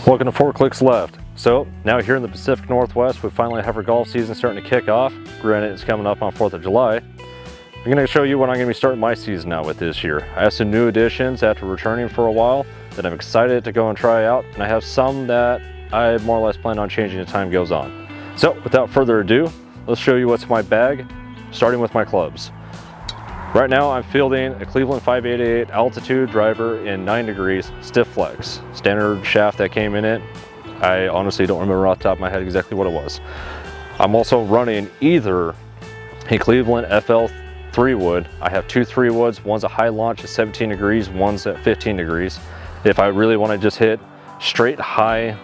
Welcome to 4 Clicks Left. So now here in the Pacific Northwest, we finally have our golf season starting to kick off. Granted, it's coming up on 4th of July. I'm going to show you what I'm going to be starting my season out with this year. I have some new additions after returning for a while that I'm excited to go and try out, and I have some that I more or less plan on changing as time goes on. So without further ado, let's show you what's in my bag, starting with my clubs. Right now I'm fielding a Cleveland 588 altitude driver in 9 degrees stiff flex. Standard shaft that came in it. I honestly don't remember off the top of my head exactly what it was. I'm also running either a Cleveland FL 3 wood. I have 2 3 woods. One's a high launch at 17 degrees, one's at 15 degrees. If I really want to just hit straight high,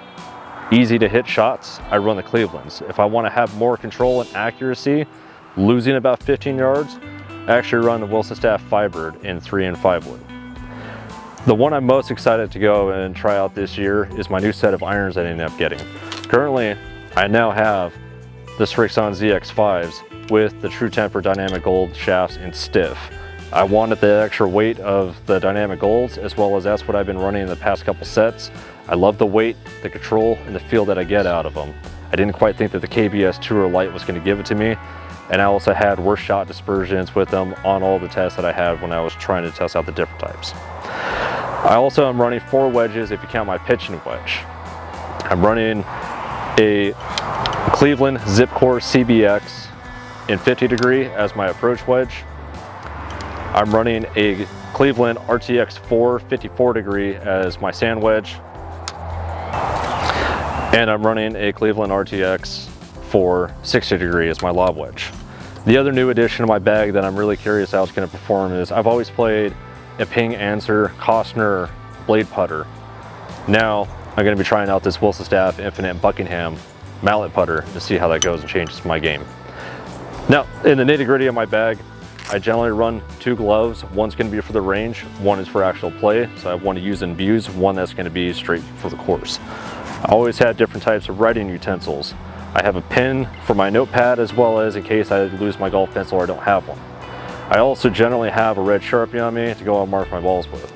easy to hit shots, I run the Clevelands. If I want to have more control and accuracy, losing about 15 yards, I actually run the Wilson Staff Firebird in 3 and 5 wood. The one I'm most excited to go and try out this year is my new set of irons I ended up getting. Currently, I now have the Srixon ZX5s with the True Temper Dynamic Gold shafts in stiff. I wanted the extra weight of the Dynamic Golds, as well as that's what I've been running in the past couple sets. I love the weight, the control, and the feel that I get out of them. I didn't quite think that the KBS Tour Light was going to give it to me. And I also had worse shot dispersions with them on all the tests that I had when I was trying to test out the different types. I also am running 4 wedges if you count my pitching wedge. I'm running a Cleveland Zipcore CBX in 50 degree as my approach wedge. I'm running a Cleveland RTX 4 54 degree as my sand wedge. And I'm running a Cleveland RTX 4 60 degree as my lob wedge. The other new addition to my bag that I'm really curious how it's going to perform is I've always played a Ping Answer Costner blade putter. Now I'm going to be trying out this Wilson Staff Infinite Buckingham mallet putter to see how that goes and changes my game. Now in the nitty gritty of my bag, I generally run 2 gloves. One's going to be for the range, one is for actual play. So I have one to use and abuse, one that's going to be straight for the course. I always had different types of writing utensils. I have a pen for my notepad, as well as in case I lose my golf pencil or I don't have one. I also generally have a red Sharpie on me to go and mark my balls with.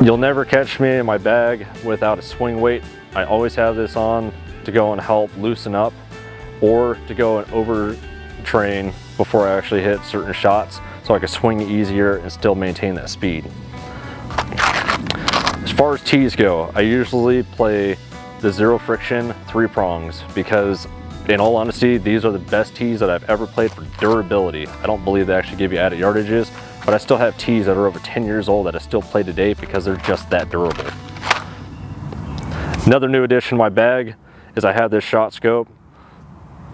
You'll never catch me in my bag without a swing weight. I always have this on to go and help loosen up or to go and overtrain before I actually hit certain shots so I can swing easier and still maintain that speed. As far as tees go, I usually play the zero friction 3 prongs because in all honesty, these are the best tees that I've ever played for durability. I don't believe they actually give you added yardages, but I still have tees that are over 10 years old that I still play today because they're just that durable. Another new addition to my bag is I have this Shot Scope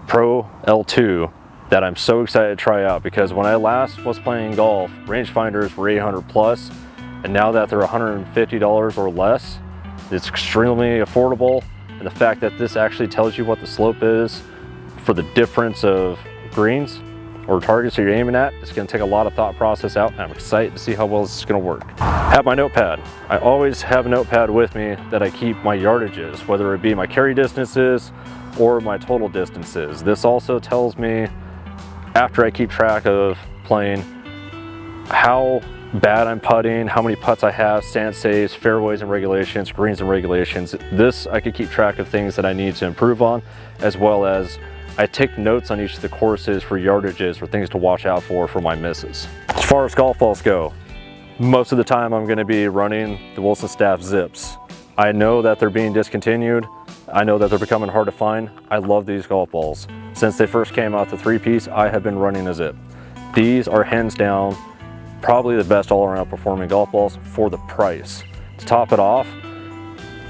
Pro L2 that I'm so excited to try out because when I last was playing golf, rangefinders were 800 plus, and now that they're $150 or less, it's extremely affordable, and the fact that this actually tells you what the slope is for the difference of greens or targets that you're aiming at, it's going to take a lot of thought process out, and I'm excited to see how well this is going to work. I have my notepad. I always have a notepad with me that I keep my yardages, whether it be my carry distances or my total distances. This also tells me, after I keep track of playing, how bad I'm putting, how many putts I have, stance saves, fairways and regulations, greens and regulations. This, I could keep track of things that I need to improve on, as well as I take notes on each of the courses for yardages or things to watch out for my misses. As far as golf balls go, most of the time I'm going to be running the Wilson Staff Zips. I know that they're being discontinued. I know that they're becoming hard to find. I love these golf balls. Since they first came out the 3-piece, I have been running a Zip. These are hands down probably the best all-around performing golf balls for the price. To top it off,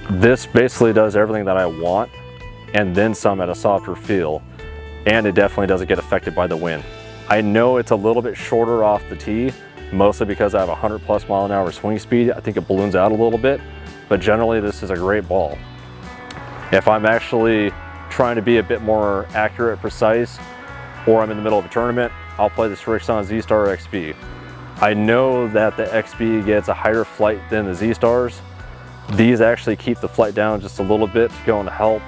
this basically does everything that I want and then some at a softer feel, and it definitely doesn't get affected by the wind. I know it's a little bit shorter off the tee, mostly because I have 100+ mile-an-hour swing speed. I think it balloons out a little bit, but generally this is a great ball. If I'm actually trying to be a bit more accurate, precise, or I'm in the middle of a tournament, I'll play the Srixon Z-Star XB. I know that the XB gets a higher flight than the Z-Stars. These actually keep the flight down just a little bit to go and help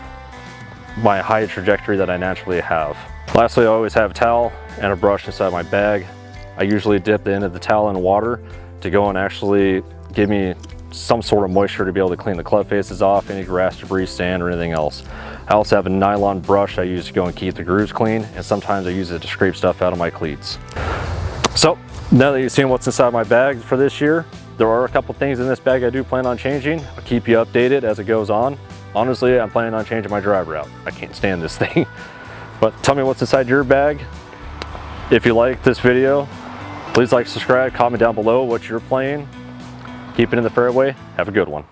my high trajectory that I naturally have. Lastly, I always have a towel and a brush inside my bag. I usually dip the end of the towel in water to go and actually give me some sort of moisture to be able to clean the club faces off, any grass, debris, sand, or anything else. I also have a nylon brush I use to go and keep the grooves clean, and sometimes I use it to scrape stuff out of my cleats. So now that you've seen what's inside my bag for this year, there are a couple things in this bag I do plan on changing. I'll keep you updated as it goes on. Honestly, I'm planning on changing my drive route. I can't stand this thing. But tell me what's inside your bag. If you like this video, please like, subscribe, comment down below what you're playing. Keep it in the fairway. Have a good one.